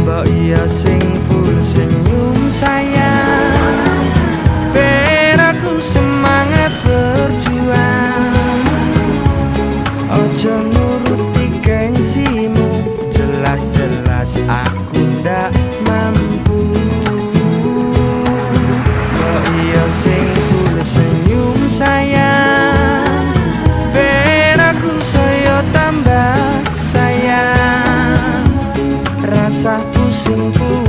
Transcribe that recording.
Mbok iya sing full senyum sayang, ben aku semangat berjuang. Ojo nuruti gengsimu, jelas-jelas aku ndak mampu. Mbok iya sing full senyum sayang, ben aku saya tambah sayang. Rasa pusingku